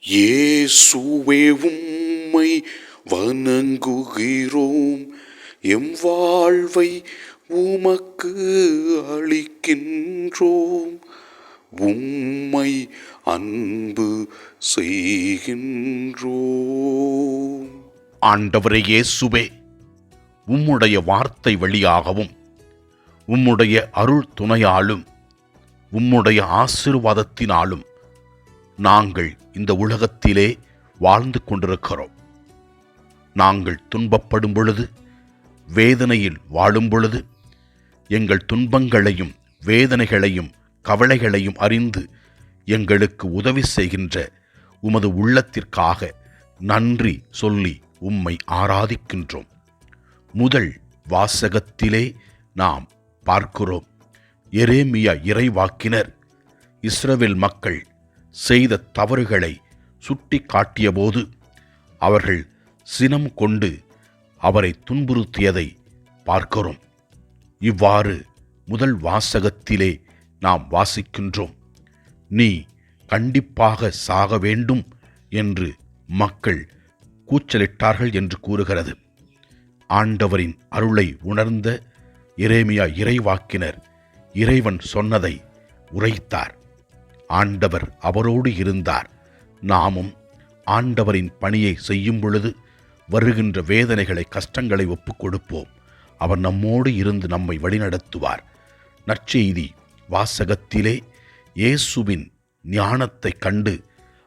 இயேசுவே உம்மை வணங்குகிறோம், எம் வாழ்வை உமக்கு அளிக்கின்றோம், உம்மை அன்பு செய்கின்றோம். ஆண்டவரே இயேசுவே, உம்முடைய வார்த்தை வழியாகவும் உம்முடைய அருள் துணையாலும் உம்முடைய ஆசீர்வாதத்தினாலும் நாங்கள் இந்த உலகத்திலே வாழ்ந்து கொண்டிருக்கிறோம். நாங்கள் துன்பப்படும் பொழுது, வேதனையில் வாழும் பொழுது, எங்கள் துன்பங்களையும் வேதனைகளையும் கவலைகளையும் அறிந்து எங்களுக்கு உதவி செய்கின்ற உமது உள்ளத்திற்காக நன்றி சொல்லி உம்மை ஆராதிக்கின்றோம். முதல் வாசகத்திலே நாம் பார்க்கிறோம், எரேமியா இறைவாக்கினர் இஸ்ரவேல் மக்கள் செய்த தவறுகளை சுட்டி காட்டியபோது அவர்கள் சினம் கொண்டு அவரை துன்புறுத்தியதை பார்க்கிறோம். இவ்வாறு முதல் வாசகத்திலே நாம் வாசிக்கின்றோம், நீ கண்டிப்பாக சாக வேண்டும் என்று மக்கள் கூச்சலிட்டார்கள் என்று கூறுகிறது. ஆண்டவரின் அருளை உணர்ந்த எரேமியா இறைவாக்கினர் இறைவன் சொன்னதை உரைத்தார். ஆண்டவர் அவரோடு இருந்தார். நாமும் ஆண்டவரின் பணியை செய்யும் பொழுது வருகின்ற வேதனைகளை, கஷ்டங்களை ஒப்புக் கொடுப்போம். அவர் நம்மோடு இருந்து நம்மை வழிநடத்துவார். நற்செய்தி வாசகத்திலே இயேசுவின் ஞானத்தை கண்டு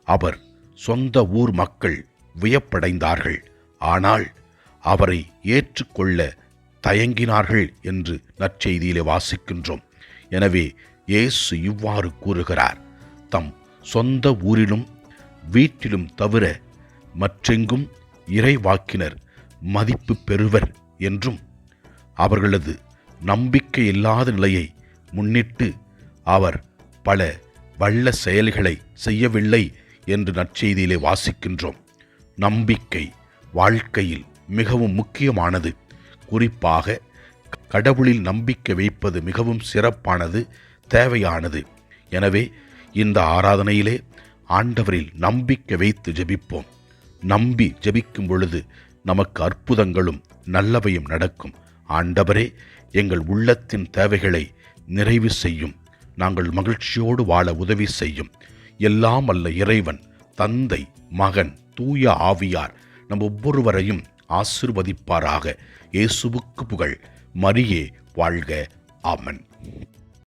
அவர் சொந்த ஊர் மக்கள் வியப்படைந்தார்கள். ஆனால் அவரை ஏற்றுக்கொள்ள தயங்கினார்கள் என்று நற்செய்தியிலே வாசிக்கின்றோம். எனவே இயேசு இவ்வாறு கூறுகிறார், தம் சொந்த ஊரிலும் வீட்டிலும் தவிர மற்றெங்கும் இறைவாக்கினர் மதிப்பு பெறுவர் என்றும், அவர்களது நம்பிக்கையில்லாத நிலையை முன்னிட்டு அவர் பல வல்ல செயல்களை செய்யவில்லை என்று நற்செய்தியிலே வாசிக்கின்றோம். நம்பிக்கை வாழ்க்கையில் மிகவும் முக்கியமானது. குறிப்பாக கடவுளில் நம்பிக்கை வைப்பது மிகவும் சிறப்பானது, தேவையானது. எனவே இந்த ஆராதனையிலே ஆண்டவரில் நம்பிக்கை வைத்து ஜெபிப்போம். நம்பி ஜெபிக்கும் பொழுது நமக்கு அற்புதங்களும் நல்லவையும் நடக்கும். ஆண்டவரே, எங்கள் உள்ளத்தின் தேவைகளை நிறைவு செய்யும். நாங்கள் மகிழ்ச்சியோடு வாழ உதவி செய்யும். எல்லாம் அல்ல இறைவன், தந்தை, மகன், தூய ஆவியார் நம் ஒவ்வொருவரையும் ஆசீர்வதிப்பாராக. இயேசுவுக்கு புகழ். மரியே வாழ்க. ஆமென்.